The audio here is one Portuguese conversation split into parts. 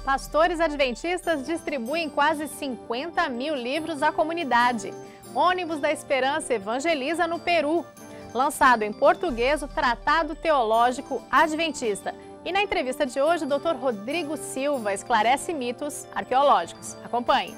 Pastores adventistas distribuem quase 50 mil livros à comunidade. Ônibus da Esperança evangeliza no Peru. Lançado em português o Tratado Teológico Adventista. E na entrevista de hoje, o Dr. Rodrigo Silva esclarece mitos arqueológicos. Acompanhe.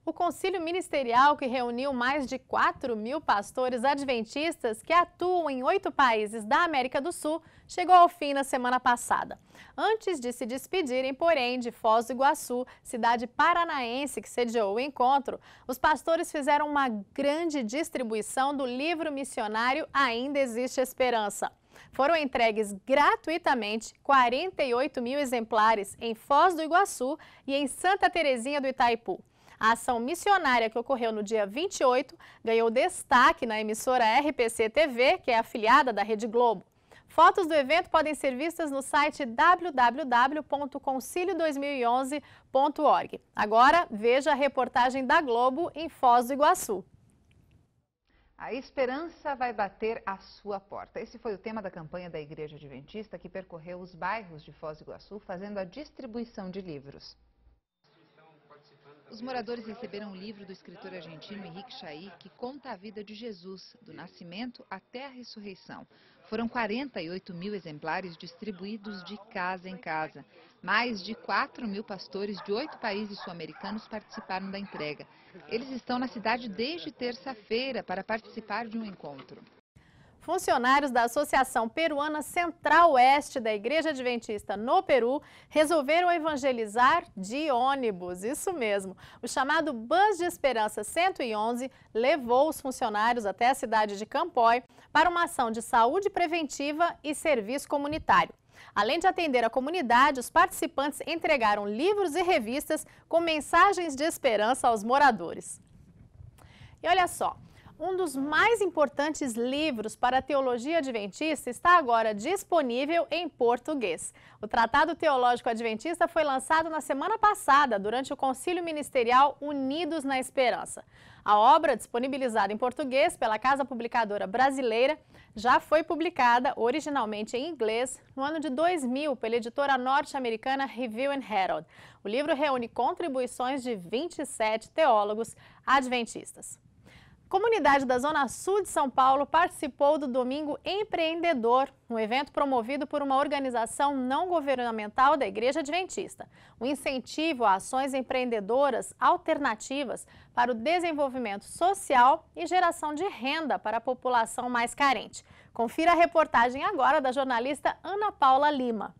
O concílio ministerial, que reuniu mais de 4 mil pastores adventistas que atuam em 8 países da América do Sul, chegou ao fim na semana passada. Antes de se despedirem, porém, de Foz do Iguaçu, cidade paranaense que sediou o encontro, os pastores fizeram uma grande distribuição do livro missionário Ainda Existe Esperança. Foram entregues gratuitamente 48 mil exemplares em Foz do Iguaçu e em Santa Terezinha do Itaipu. A ação missionária que ocorreu no dia 28 ganhou destaque na emissora RPC TV, que é afiliada da Rede Globo. Fotos do evento podem ser vistas no site www.concilio2011.org. Agora, veja a reportagem da Globo em Foz do Iguaçu. A esperança vai bater à sua porta. Esse foi o tema da campanha da Igreja Adventista, que percorreu os bairros de Foz do Iguaçu, fazendo a distribuição de livros. Os moradores receberam um livro do escritor argentino Henrique Chailly, que conta a vida de Jesus, do nascimento até a ressurreição. Foram 48 mil exemplares distribuídos de casa em casa. Mais de 4 mil pastores de 8 países sul-americanos participaram da entrega. Eles estão na cidade desde terça-feira para participar de um encontro. Funcionários da Associação Peruana Central-Oeste da Igreja Adventista no Peru resolveram evangelizar de ônibus, isso mesmo. O chamado Bus de Esperança 111 levou os funcionários até a cidade de Campói para uma ação de saúde preventiva e serviço comunitário. Além de atender a comunidade, os participantes entregaram livros e revistas com mensagens de esperança aos moradores. E olha só, um dos mais importantes livros para a teologia adventista está agora disponível em português. O Tratado Teológico Adventista foi lançado na semana passada, durante o Concílio Ministerial Unidos na Esperança. A obra, disponibilizada em português pela Casa Publicadora Brasileira, já foi publicada originalmente em inglês no ano de 2000 pela editora norte-americana Review and Herald. O livro reúne contribuições de 27 teólogos adventistas. A comunidade da Zona Sul de São Paulo participou do Domingo Empreendedor, um evento promovido por uma organização não governamental da Igreja Adventista. Um incentivo a ações empreendedoras alternativas para o desenvolvimento social e geração de renda para a população mais carente. Confira a reportagem agora da jornalista Ana Paula Lima.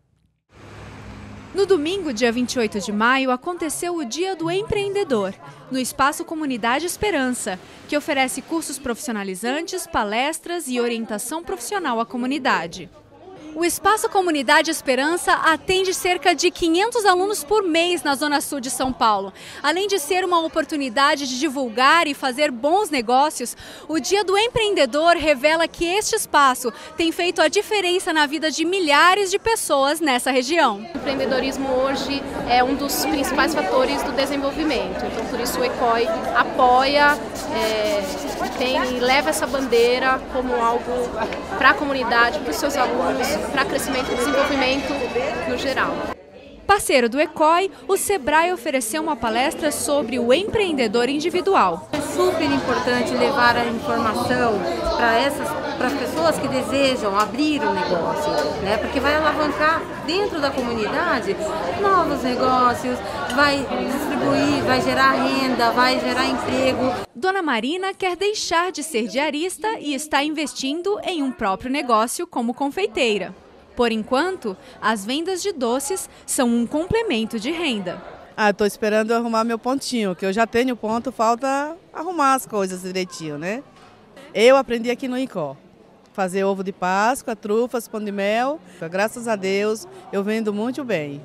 No domingo, dia 28 de maio, aconteceu o Dia do Empreendedor, no Espaço Comunidade Esperança, que oferece cursos profissionalizantes, palestras e orientação profissional à comunidade. O Espaço Comunidade Esperança atende cerca de 500 alunos por mês na Zona Sul de São Paulo. Além de ser uma oportunidade de divulgar e fazer bons negócios, o Dia do Empreendedor revela que este espaço tem feito a diferença na vida de milhares de pessoas nessa região. O empreendedorismo hoje é um dos principais fatores do desenvolvimento, então por isso o ECOI apoia, e leva essa bandeira como algo para a comunidade, para os seus alunos, para crescimento e desenvolvimento no geral. Parceiro do ECOI, o Sebrae ofereceu uma palestra sobre o empreendedor individual. É super importante levar a informação para as pessoas que desejam abrir um negócio, né? Porque vai alavancar dentro da comunidade novos negócios, vai distribuir, vai gerar renda, vai gerar emprego. Dona Marina quer deixar de ser diarista e está investindo em um próprio negócio como confeiteira. Por enquanto, as vendas de doces são um complemento de renda. Estou esperando arrumar meu pontinho, que eu já tenho ponto, falta arrumar as coisas direitinho, né? Eu aprendi aqui no Incó, fazer ovo de Páscoa, trufas, pão de mel. Graças a Deus, eu vendo muito bem.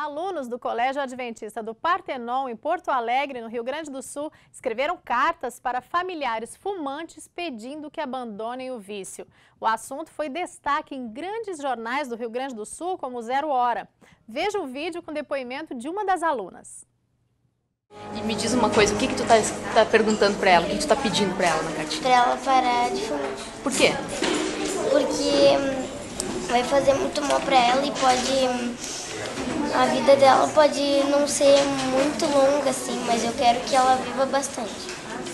Alunos do Colégio Adventista do Partenon, em Porto Alegre, no Rio Grande do Sul, escreveram cartas para familiares fumantes pedindo que abandonem o vício. O assunto foi destaque em grandes jornais do Rio Grande do Sul, como o Zero Hora. Veja o vídeo com depoimento de uma das alunas. E me diz uma coisa, o que tu tá perguntando para ela? O que tu tá pedindo para ela na cartinha? Para ela parar de fumar. Por quê? Porque vai fazer muito mal para ela e a vida dela pode não ser muito longa assim, mas eu quero que ela viva bastante.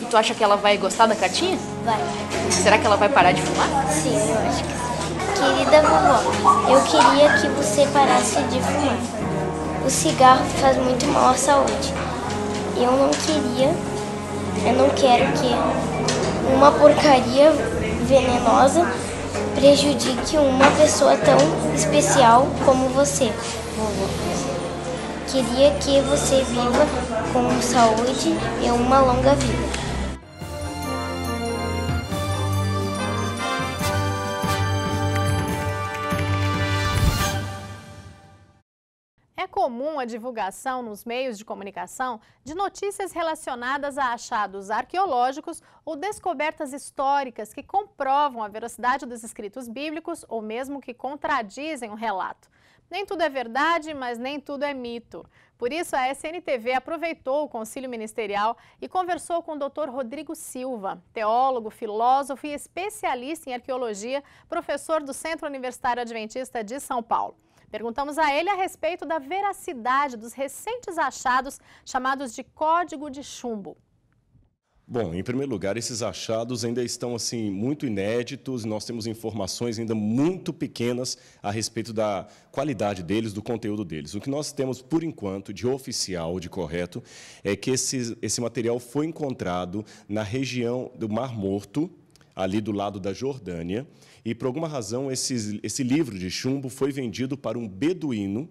E tu acha que ela vai gostar da cartinha? Vai. Será que ela vai parar de fumar? Sim, eu acho que sim. Querida vovó, eu queria que você parasse de fumar. O cigarro faz muito mal à saúde. Eu não quero que uma porcaria venenosa prejudique uma pessoa tão especial como você, vovó. Queria que você viva com saúde e uma longa vida. É comum a divulgação nos meios de comunicação de notícias relacionadas a achados arqueológicos ou descobertas históricas que comprovam a veracidade dos escritos bíblicos ou mesmo que contradizem o relato. Nem tudo é verdade, mas nem tudo é mito. Por isso, a SNTV aproveitou o concílio ministerial e conversou com o Dr. Rodrigo Silva, teólogo, filósofo e especialista em arqueologia, professor do Centro Universitário Adventista de São Paulo. Perguntamos a ele a respeito da veracidade dos recentes achados chamados de Código de Chumbo. Bom, em primeiro lugar, esses achados ainda estão assim muito inéditos, nós temos informações ainda muito pequenas a respeito da qualidade deles, do conteúdo deles. O que nós temos, por enquanto, de oficial, de correto, é que esse material foi encontrado na região do Mar Morto, ali do lado da Jordânia, e, por alguma razão, esse livro de chumbo foi vendido para um beduíno.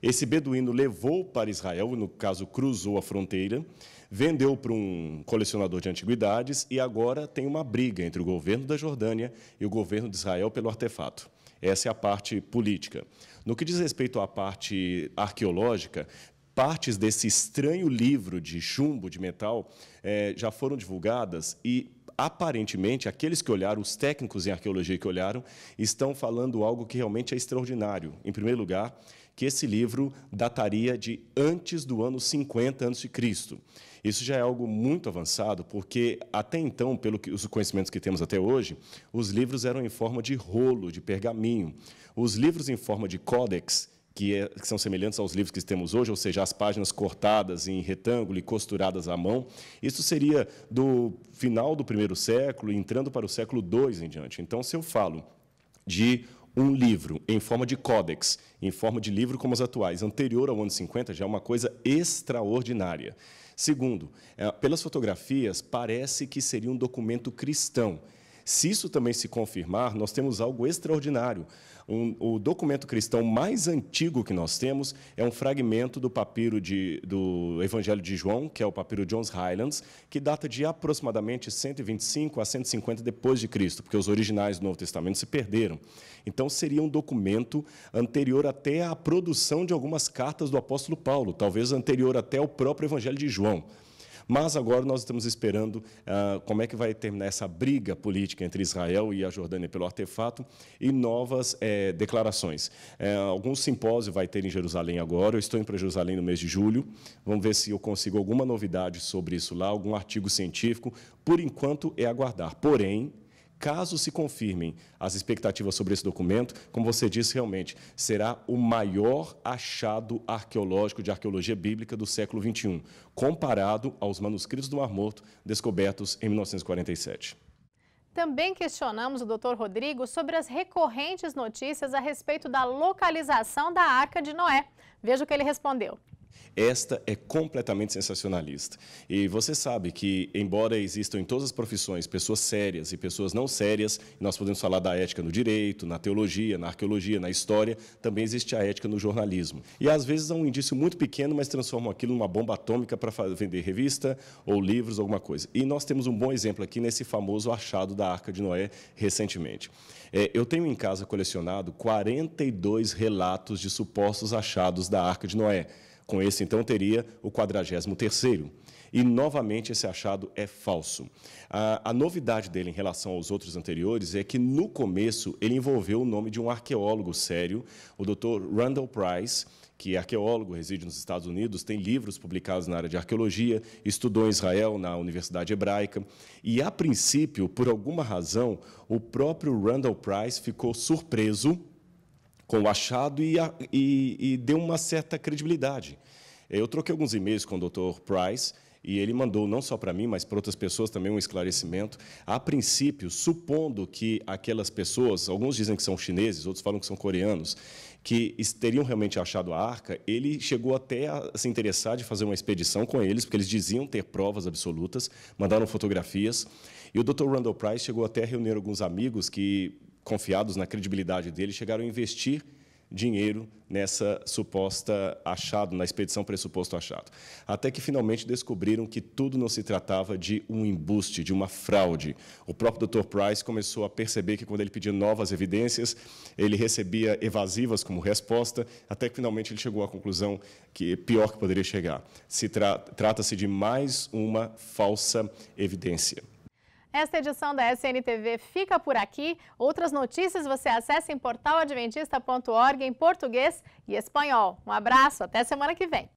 Esse beduíno levou para Israel, no caso, cruzou a fronteira, vendeu para um colecionador de antiguidades e agora tem uma briga entre o governo da Jordânia e o governo de Israel pelo artefato. Essa é a parte política. No que diz respeito à parte arqueológica, partes desse estranho livro de chumbo, de metal, já foram divulgadas e, aparentemente, aqueles que olharam, os técnicos em arqueologia que olharam, estão falando algo que realmente é extraordinário. Em primeiro lugar, que esse livro dataria de antes do ano 50 a.C. Isso já é algo muito avançado, porque, até então, pelos conhecimentos que temos até hoje, os livros eram em forma de rolo, de pergaminho. Os livros em forma de códex, que são semelhantes aos livros que temos hoje, ou seja, as páginas cortadas em retângulo e costuradas à mão, isso seria do final do primeiro século, entrando para o século II em diante. Então, se eu falo de um livro em forma de códex, em forma de livro como os atuais, anterior ao ano 50, já é uma coisa extraordinária. Segundo, pelas fotografias, parece que seria um documento cristão. Se isso também se confirmar, nós temos algo extraordinário. O documento cristão mais antigo que nós temos é um fragmento do papiro do Evangelho de João, que é o papiro John's Highlands, que data de aproximadamente 125 a 150 depois de Cristo, porque os originais do Novo Testamento se perderam. Então, seria um documento anterior até à produção de algumas cartas do apóstolo Paulo, talvez anterior até ao próprio Evangelho de João. Mas agora nós estamos esperando como é que vai terminar essa briga política entre Israel e a Jordânia pelo artefato e novas declarações. Algum simpósio vai ter em Jerusalém agora, eu estou indo para Jerusalém no mês de julho, vamos ver se eu consigo alguma novidade sobre isso lá, algum artigo científico. Por enquanto é aguardar, porém, caso se confirmem as expectativas sobre esse documento, como você disse, realmente será o maior achado arqueológico de arqueologia bíblica do século XXI, comparado aos manuscritos do Mar Morto descobertos em 1947. Também questionamos o Dr. Rodrigo sobre as recorrentes notícias a respeito da localização da Arca de Noé. Veja o que ele respondeu. Esta é completamente sensacionalista. E você sabe que, embora existam em todas as profissões pessoas sérias e pessoas não sérias, nós podemos falar da ética no direito, na teologia, na arqueologia, na história, também existe a ética no jornalismo. E, às vezes, é um indício muito pequeno, mas transformam aquilo numa bomba atômica para vender revista ou livros, alguma coisa. E nós temos um bom exemplo aqui nesse famoso achado da Arca de Noé recentemente. Eu tenho em casa colecionado 42 relatos de supostos achados da Arca de Noé. Com esse, então, teria o 43º. E, novamente, esse achado é falso. A novidade dele em relação aos outros anteriores é que, no começo, ele envolveu o nome de um arqueólogo sério, o Dr. Randall Price, que é arqueólogo, reside nos Estados Unidos, tem livros publicados na área de arqueologia, estudou em Israel, na Universidade Hebraica. E, a princípio, por alguma razão, o próprio Randall Price ficou surpreso com o achado e deu uma certa credibilidade. Eu troquei alguns e-mails com o Dr. Price e ele mandou, não só para mim, mas para outras pessoas também, um esclarecimento. A princípio, supondo que aquelas pessoas, alguns dizem que são chineses, outros falam que são coreanos, que teriam realmente achado a arca, ele chegou até a se interessar de fazer uma expedição com eles, porque eles diziam ter provas absolutas, mandaram fotografias, e o Dr. Randall Price chegou até a reunir alguns amigos que, confiados na credibilidade dele, chegaram a investir dinheiro nessa suposta achado, na expedição pressuposto achado. Até que, finalmente, descobriram que tudo não se tratava de um embuste, de uma fraude. O próprio Dr. Price começou a perceber que, quando ele pedia novas evidências, ele recebia evasivas como resposta, até que, finalmente, ele chegou à conclusão que pior que poderia chegar. Trata-se de mais uma falsa evidência. Esta edição da SNTV fica por aqui. Outras notícias você acessa em portaladventista.org em português e espanhol. Um abraço, até semana que vem.